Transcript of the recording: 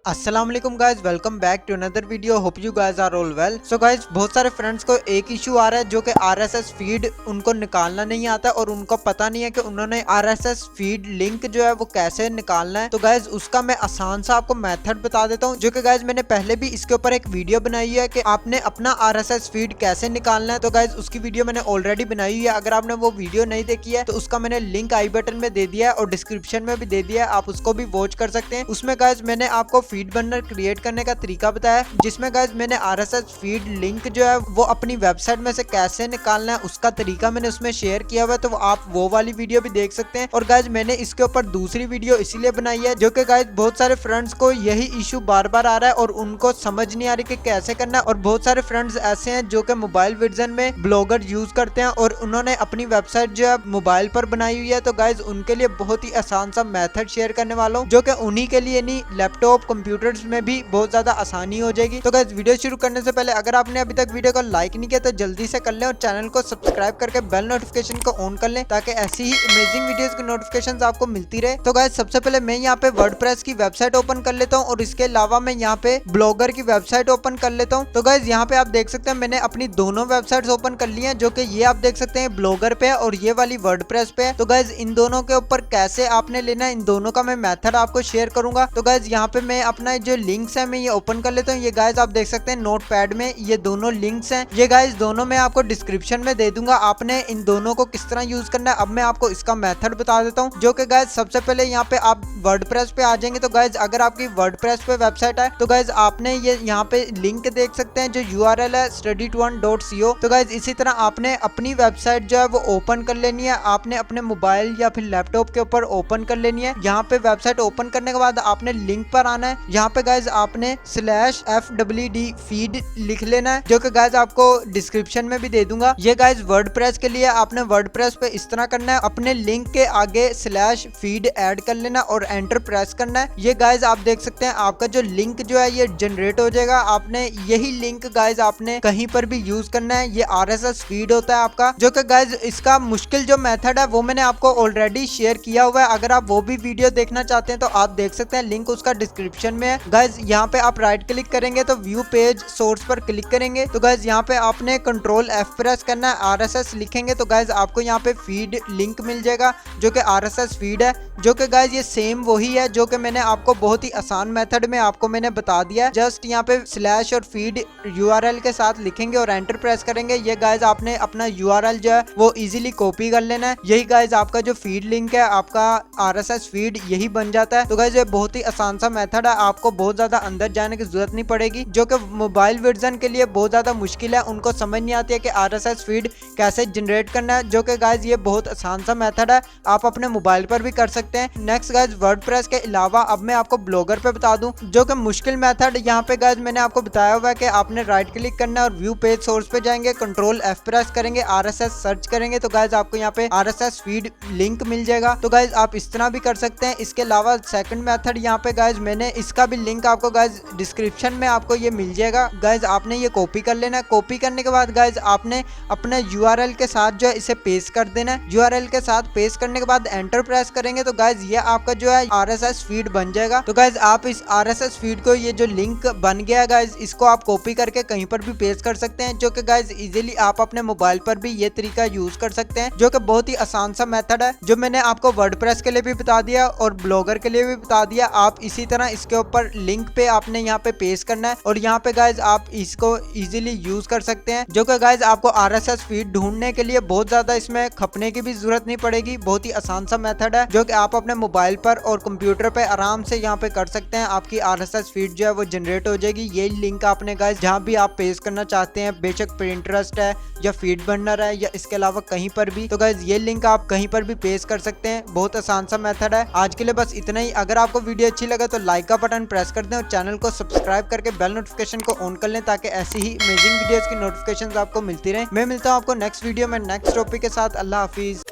अस्सलाम वालेकुम guys, welcome back to another video. Hope you guys are all well. So guys, बहुत सारे friends को एक इशू आ रहा है जो कि आरएसएस फीड उनको निकालना नहीं आता और उनको पता नहीं है कि उन्होंने आरएसएस फीड लिंक जो है वो कैसे निकालना है। तो गाइज उसका मैं आसान सा आपको मेथड बता देता हूँ, जो कि गाइज मैंने पहले भी इसके ऊपर एक वीडियो बनाई है कि आपने अपना आरएसएस फीड कैसे निकालना है। तो गाइज उसकी वीडियो मैंने ऑलरेडी बनाई हुई है। अगर आपने वो वीडियो नहीं देखी है तो उसका मैंने लिंक आई बटन में दे दिया है और डिस्क्रिप्शन में भी दे दिया है, आप उसको भी वॉच कर सकते हैं। उसमें गाइज मैंने आपको फीड बर्नर क्रिएट करने का तरीका बताया, जिसमें गाइज मैंने आरएसएस फीड लिंक जो है वो अपनी वेबसाइट में से कैसे निकालना है उसका तरीका मैंने उसमें शेयर किया हुआ है। तो आप वो वाली वीडियो भी देख सकते हैं। और गाइज मैंने इसके ऊपर दूसरी वीडियो इसीलिए बनाई है जो कि गाइज बहुत सारे फ्रेंड्स को यही इशू बार बार आ रहा है और उनको समझ नहीं आ रही कि कैसे करना है। और बहुत सारे फ्रेंड्स ऐसे हैं जो कि मोबाइल वर्जन में ब्लॉगर यूज करते हैं और उन्होंने अपनी वेबसाइट जो है मोबाइल पर बनाई हुई है। तो गाइज उनके लिए बहुत ही आसान सा मेथड शेयर करने वाला हूँ, जो कि उन्हीं के लिए नहीं, लैपटॉप कंप्यूटर्स में भी बहुत ज्यादा आसानी हो जाएगी। तो गाइस वीडियो शुरू करने से पहले अगर आपने अभी तक वीडियो को लाइक नहीं किया तो जल्दी से कर लें और चैनल को सब्सक्राइब करके बेल नोटिफिकेशन को ऑन कर लें, ताकि ऐसी ही अमेजिंग वीडियोस की नोटिफिकेशंस आपको मिलती रहे। तो गाइस सबसे पहले मैं यहाँ पे वर्डप्रेस की वेबसाइट ओपन कर लेता हूँ और इसके अलावा मैं यहाँ पे ब्लॉगर की वेबसाइट ओपन कर लेता हूँ। तो गाइस यहाँ पे आप देख सकते हैं मैंने अपनी दोनों वेबसाइट ओपन कर ली है, जो कि ये आप देख सकते हैं ब्लॉगर पे है और ये वाली वर्डप्रेस पे है। तो गाइस इन दोनों के ऊपर कैसे आपने लेना है, इन दोनों का मैं मेथड आपको शेयर करूंगा। तो गाइस यहाँ पे मैं अपना जो लिंक्स है मैं ये ओपन कर लेता हूँ। ये गाइस आप देख सकते हैं नोटपैड में ये दोनों लिंक्स हैं। ये गाइस दोनों मैं आपको डिस्क्रिप्शन में दे दूंगा, आपने इन दोनों को किस तरह यूज करना है। अब मैं आपको इसका मेथड बता देता हूँ, जो कि गाइस सबसे पहले यहाँ पे आप वर्डप्रेस पे आ जाएंगे। तो गाइस अगर आपकी वर्डप्रेस पे वेबसाइट है तो गाइस आपने ये यहाँ पे लिंक देख सकते हैं जो URL है study21.co। तो गाइस इसी तरह आपने अपनी वेबसाइट जो है वो ओपन कर लेनी है, आपने अपने मोबाइल या फिर लैपटॉप के ऊपर ओपन कर लेनी है। यहाँ पे वेबसाइट ओपन करने के बाद आपने लिंक पर आना है। यहाँ पे गाइस आपने /FWD फीड लिख लेना है, जो कि गाइस आपको डिस्क्रिप्शन में भी दे दूंगा। ये गाइस वर्डप्रेस के लिए आपने वर्डप्रेस पे इस तरह करना है, अपने लिंक के आगे /feed ऐड कर लेना और एंटर प्रेस करना है। ये गाइस आप देख सकते हैं आपका जो लिंक जो है ये जनरेट हो जाएगा। आपने यही लिंक गाइस आपने कहीं पर भी यूज करना है। ये RSS फीड होता है आपका, जो कि गाइस इसका मुश्किल जो मेथड है वो मैंने आपको ऑलरेडी शेयर किया हुआ है। अगर आप वो भी वीडियो देखना चाहते हैं तो आप देख सकते हैं, लिंक उसका डिस्क्रिप्शन में है। गाइस यहाँ पे आप राइट क्लिक करेंगे तो व्यू पेज सोर्स पर क्लिक करेंगे। तो गाइस यहाँ पे आपने Ctrl+F प्रेस करना है, RSS लिखेंगे तो गाइस आपको यहाँ पे फीड लिंक मिल जाएगा, जो कि RSS फीड है। जो कि गाइस ये सेम वही है जो कि मैंने आपको बहुत ही आसान मेथड में आपको मैंने बता दिया है। जस्ट यहाँ पे स्लैश और फीड URL के साथ लिखेंगे और एंटर प्रेस करेंगे। ये गाइस आपने अपना URL जो है वो इजीली कॉपी कर लेना है। यही गाइस आपका जो फीड लिंक है, आपका RSS फीड यही बन जाता है। तो गाइस ये बहुत ही आसान सा मेथड है, आपको बहुत ज्यादा अंदर जाने की जरूरत नहीं पड़ेगी। जो कि मोबाइल वर्जन के लिए बहुत ज्यादा मुश्किल है, उनको समझ नहीं आती है कि RSS फीड कैसे जनरेट करना है। जो कि गाइस ये बहुत आसान सा मेथड है, आप अपने मोबाइल पर भी कर सकते हैं। नेक्स्ट गाइस वर्डप्रेस के अलावा अब मैं आपको ब्लॉगर पे बता दूं, जो कि मुश्किल मेथड यहाँ पे गाइस मैंने आपको बताया हुआ है कि आपने राइट क्लिक करना है और व्यू पेज सोर्स पे जाएंगे, Ctrl+F प्रेस करेंगे, RSS सर्च करेंगे तो गाइस आपको यहाँ पे RSS फीड लिंक मिल जाएगा। तो गाइस आप इस तरह भी कर सकते हैं। इसके अलावा सेकंड मेथड यहाँ पे गाइस मैंने इसका भी लिंक आपको गाइस डिस्क्रिप्शन में आपको ये मिल जाएगा। गाइस आपने ये कॉपी कर लेना है। कॉपी करने के बाद गाइस आपने अपने URL के साथ जो है इसे पेस्ट कर देना है। URL के साथ पेस्ट करने के बाद एंटर प्रेस करेंगे तो गाइस ये आपका जो है RSS फीड बन जाएगा। तो गाइस आप इस RSS फीड को, ये जो लिंक बन गया है गाइस, इसको आप कॉपी करके कहीं पर भी पेस्ट कर सकते हैं, जो कि गाइस इजीली आप अपने मोबाइल पर भी ये तरीका यूज कर सकते हैं, जो कि बहुत ही आसान सा मेथड है, जो मैंने आपको वर्डप्रेस के लिए भी बता दिया और ब्लॉगर के लिए भी बता दिया। आप इसी तरह इसके ऊपर लिंक पे आपने यहाँ पे पेस्ट करना है और यहाँ पे गाइस आप इसको इजीली यूज कर सकते हैं। जो कि गाइस आपको RSS फीड ढूंढने के लिए बहुत ज्यादा इसमें खपने की भी जरूरत नहीं पड़ेगी। बहुत ही आसान सा मेथड है, जो कि आप अपने मोबाइल पर और कंप्यूटर पे आराम से यहाँ पे कर सकते हैं। आपकी RSS फीड जो है वो जनरेट हो जाएगी। ये लिंक आपने गाइस जहाँ भी आप पेस्ट करना चाहते हैं, बेशक Pinterest है या फीड बर्नर है या इसके अलावा कहीं पर भी, तो गाइस ये लिंक आप कहीं पर भी पेस्ट कर सकते हैं। बहुत आसान सा मेथड है। आज के लिए बस इतना ही। अगर आपको वीडियो अच्छी लगे तो लाइक का बटन प्रेस कर दें और चैनल को सब्सक्राइब करके बेल नोटिफिकेशन को ऑन कर लें, ताकि ऐसी ही अमेजिंग वीडियोस की नोटिफिकेशंस आपको मिलती रहे। मैं मिलता हूँ आपको नेक्स्ट वीडियो में नेक्स्ट टॉपिक के साथ। अल्लाह हाफिज।